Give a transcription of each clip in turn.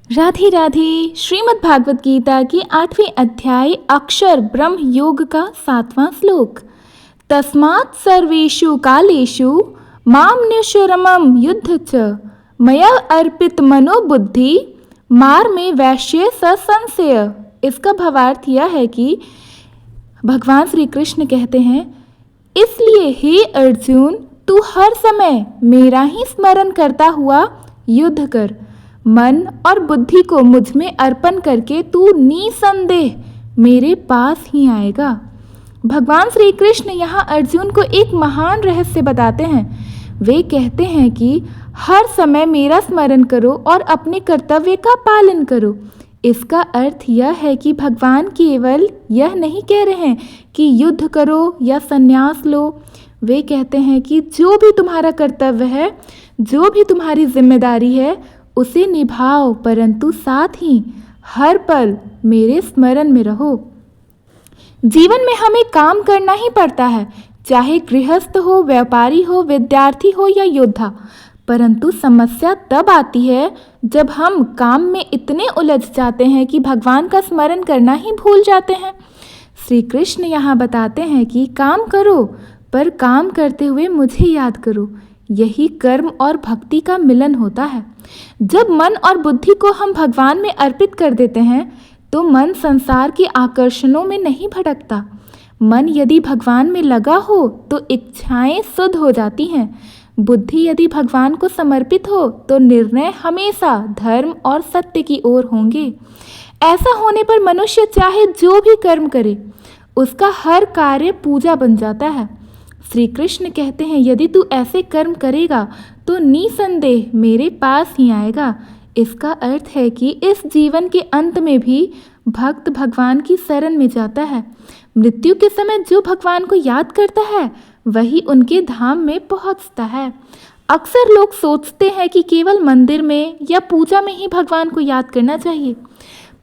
राधे राधे। श्रीमद् भागवत गीता की 8वें अध्याय अक्षर ब्रह्म योग का 7वां श्लोक। तस्मात् सर्वेषु कालेषु मामनुष्यरमं युद्ध च मया अर्पित मनोबुद्धि मार में वैश्य संशय। इसका भावार्थ यह है कि भगवान श्री कृष्ण कहते हैं, इसलिए हे अर्जुन, तू हर समय मेरा ही स्मरण करता हुआ युद्ध कर। मन और बुद्धि को मुझ में अर्पण करके तू निसंदेह मेरे पास ही आएगा। भगवान श्री कृष्ण यहाँ अर्जुन को एक महान रहस्य बताते हैं। वे कहते हैं कि हर समय मेरा स्मरण करो और अपने कर्तव्य का पालन करो। इसका अर्थ यह है कि भगवान केवल यह नहीं कह रहे हैं कि युद्ध करो या संन्यास लो। वे कहते हैं कि जो भी तुम्हारा कर्तव्य है, जो भी तुम्हारी जिम्मेदारी है, उसे निभाओ, परंतु साथ ही हर पल मेरे स्मरण में रहो। जीवन में हमें काम करना ही पड़ता है, चाहे गृहस्थ हो, व्यापारी हो, विद्यार्थी हो या योद्धा। परंतु समस्या तब आती है जब हम काम में इतने उलझ जाते हैं कि भगवान का स्मरण करना ही भूल जाते हैं। श्री कृष्ण यहाँ बताते हैं कि काम करो, पर काम करते हुए मुझे याद करो। यही कर्म और भक्ति का मिलन होता है। जब मन और बुद्धि को हम भगवान में अर्पित कर देते हैं तो मन संसार के आकर्षणों में नहीं भटकता। मन यदि भगवान में लगा हो तो इच्छाएं शुद्ध हो जाती हैं। बुद्धि यदि भगवान को समर्पित हो तो निर्णय हमेशा धर्म और सत्य की ओर होंगे। ऐसा होने पर मनुष्य चाहे जो भी कर्म करे, उसका हर कार्य पूजा बन जाता है। श्री कृष्ण कहते हैं, यदि तू ऐसे कर्म करेगा तो निसंदेह मेरे पास ही आएगा। इसका अर्थ है कि इस जीवन के अंत में भी भक्त भगवान की शरण में जाता है। मृत्यु के समय जो भगवान को याद करता है वही उनके धाम में पहुंचता है। अक्सर लोग सोचते हैं कि केवल मंदिर में या पूजा में ही भगवान को याद करना चाहिए,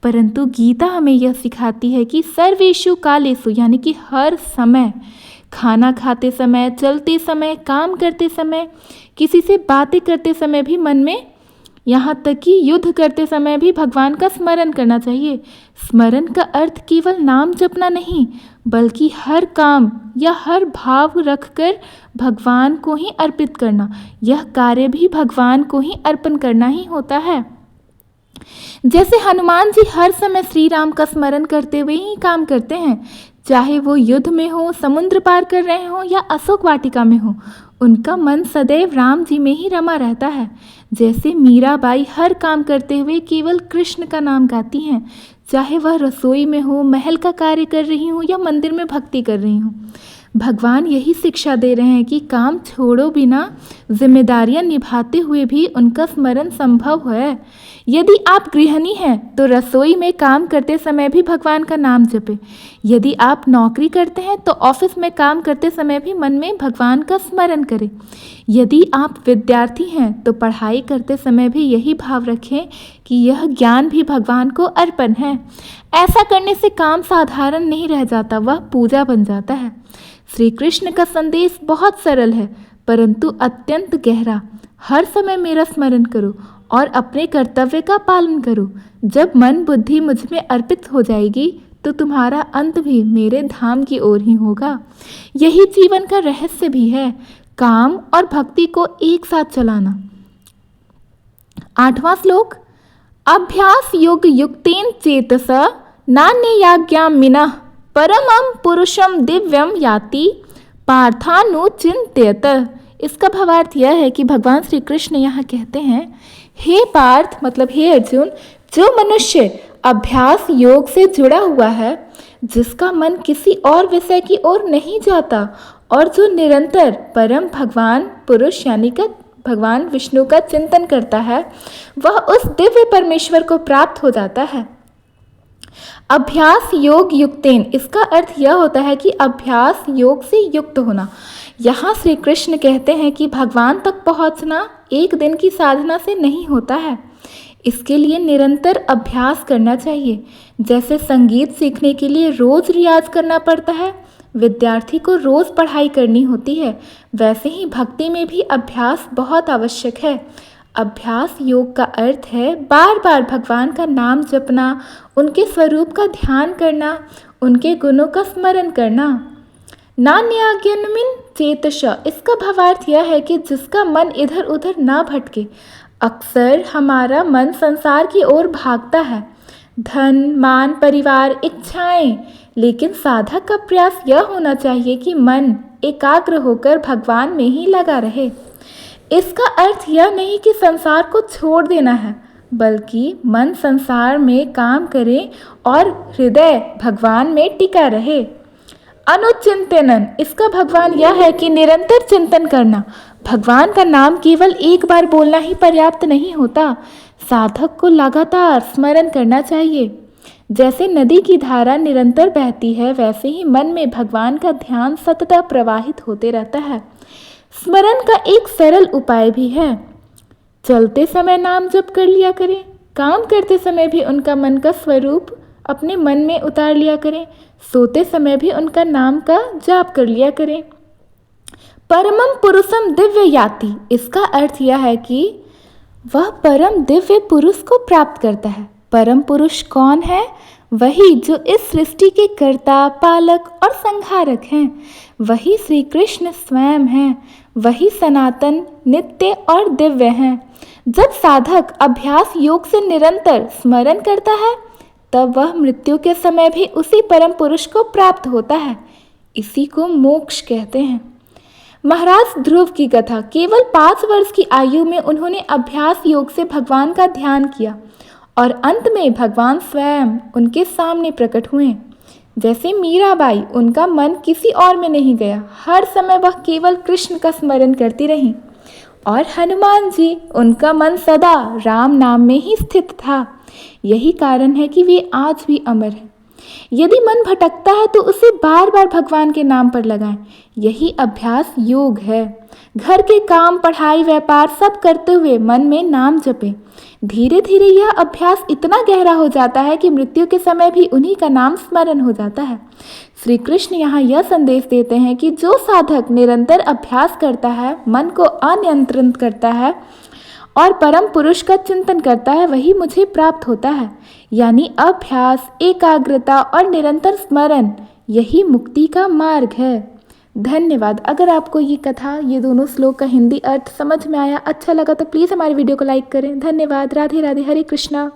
परंतु गीता हमें यह सिखाती है कि सर्वेषु कालेषु, यानी कि हर समय, खाना खाते समय, चलते समय, काम करते समय, किसी से बातें करते समय भी मन में, यहाँ तक कि युद्ध करते समय भी भगवान का स्मरण करना चाहिए। स्मरण का अर्थ केवल नाम जपना नहीं, बल्कि हर काम या हर भाव रखकर भगवान को ही अर्पित करना। यह कार्य भी भगवान को ही अर्पण करना ही होता है। जैसे हनुमान जी हर समय श्री राम का स्मरण करते हुए ही काम करते हैं, चाहे वो युद्ध में हो, समुद्र पार कर रहे हो या अशोक वाटिका में हो, उनका मन सदैव राम जी में ही रमा रहता है। जैसे मीराबाई हर काम करते हुए केवल कृष्ण का नाम गाती हैं, चाहे वह रसोई में हो, महल का कार्य कर रही हो या मंदिर में भक्ति कर रही हो। भगवान यही शिक्षा दे रहे हैं कि काम छोड़ो बिना जिम्मेदारियां निभाते हुए भी उनका स्मरण संभव है। यदि आप गृहिणी हैं तो रसोई में काम करते समय भी भगवान का नाम जपें। यदि आप नौकरी करते हैं तो ऑफिस में काम करते समय भी मन में भगवान का स्मरण करें। यदि आप विद्यार्थी हैं तो पढ़ाई करते समय भी यही भाव रखें कि यह ज्ञान भी भगवान को अर्पण है। ऐसा करने से काम साधारण नहीं रह जाता, वह पूजा बन जाता है। श्री कृष्ण का संदेश बहुत सरल है परंतु अत्यंत गहरा। हर समय मेरा स्मरण करो और अपने कर्तव्य का पालन करो। जब मन बुद्धि मुझ में अर्पित हो जाएगी तो तुम्हारा अंत भी मेरे धाम की ओर ही होगा। यही जीवन का रहस्य भी है, काम और भक्ति को एक साथ चलाना। 8वां श्लोक। अभ्यास योग युक्तेन चेतसा नान्ययाज्ञामिनः परमं पुरुषम दिव्यम याति पार्थानुचिंत्यत। इसका भावार्थ यह है कि भगवान श्री कृष्ण यहाँ कहते हैं, हे पार्थ, मतलब हे अर्जुन, जो मनुष्य अभ्यास योग से जुड़ा हुआ है, जिसका मन किसी और विषय की ओर नहीं जाता और जो निरंतर परम भगवान पुरुष यानी कि भगवान विष्णु का चिंतन करता है, वह उस दिव्य परमेश्वर को प्राप्त हो जाता है। अभ्यास योग युक्तेन, इसका अर्थ यह होता है कि अभ्यास योग से युक्त होना। यहाँ श्री कृष्ण कहते हैं कि भगवान तक पहुँचना एक दिन की साधना से नहीं होता है, इसके लिए निरंतर अभ्यास करना चाहिए। जैसे संगीत सीखने के लिए रोज रियाज करना पड़ता है, विद्यार्थी को रोज पढ़ाई करनी होती है, वैसे ही भक्ति में भी अभ्यास बहुत आवश्यक है। अभ्यास योग का अर्थ है बार बार भगवान का नाम जपना, उनके स्वरूप का ध्यान करना, उनके गुणों का स्मरण करना। नान्याज्ञन्मिन चेतश, इसका भावार्थ यह है कि जिसका मन इधर उधर ना भटके। अक्सर हमारा मन संसार की ओर भागता है, धन, मान, परिवार, इच्छाएं, लेकिन साधक का प्रयास यह होना चाहिए कि मन एकाग्र होकर भगवान में ही लगा रहे। इसका अर्थ यह नहीं कि संसार को छोड़ देना है, बल्कि मन संसार में काम करे और हृदय भगवान में टिका रहे। अनुचिंतनन, इसका भगवान यह है कि निरंतर चिंतन करना। भगवान का नाम केवल एक बार बोलना ही पर्याप्त नहीं होता, साधक को लगातार स्मरण करना चाहिए। जैसे नदी की धारा निरंतर बहती है, वैसे ही मन में भगवान का ध्यान सतत प्रवाहित होते रहता है। स्मरण का एक सरल उपाय भी है। चलते समय नाम जप कर लिया करें, काम करते समय भी उनका मन का स्वरूप अपने मन में उतार लिया करें, सोते समय भी उनका नाम का जाप कर लिया करें। परमम पुरुषम दिव्य याति, इसका अर्थ यह है कि वह परम दिव्य पुरुष को प्राप्त करता है। परम पुरुष कौन है? वही जो इस सृष्टि के कर्ता, पालक और संहारक हैं। वही श्री कृष्ण स्वयं हैं। वही सनातन, नित्य और दिव्य हैं। जब साधक अभ्यास योग से निरंतर स्मरण करता है, तब वह मृत्यु के समय भी उसी परम पुरुष को प्राप्त होता है। इसी को मोक्ष कहते हैं। महाराज ध्रुव की कथा, केवल 5 वर्ष की आयु में उन्होंने अभ्यास योग से भगवान का ध्यान किया और अंत में भगवान स्वयं उनके सामने प्रकट हुए। जैसे मीराबाई, उनका मन किसी और में नहीं गया, हर समय वह केवल कृष्ण का स्मरण करती रहीं। और हनुमान जी, उनका मन सदा राम नाम में ही स्थित था। यही कारण है कि वे आज भी अमर हैं। यदि मन भटकता है तो उसे बार बार भगवान के नाम पर लगाएं। यही अभ्यास योग है। घर के काम, पढ़ाई, व्यापार सब करते हुए मन में नाम जपें। धीरे धीरे यह अभ्यास इतना गहरा हो जाता है कि मृत्यु के समय भी उन्हीं का नाम स्मरण हो जाता है। श्री कृष्ण यहाँ यह संदेश देते हैं कि जो साधक निरंतर अभ्यास करता है, मन को अनियंत्रित करता है और परम पुरुष का चिंतन करता है, वही मुझे प्राप्त होता है। यानी अभ्यास, एकाग्रता और निरंतर स्मरण, यही मुक्ति का मार्ग है। धन्यवाद। अगर आपको ये कथा, ये दोनों श्लोक का हिंदी अर्थ समझ में आया, अच्छा लगा, तो प्लीज़ हमारे वीडियो को लाइक करें। धन्यवाद। राधे राधे। हरे कृष्णा।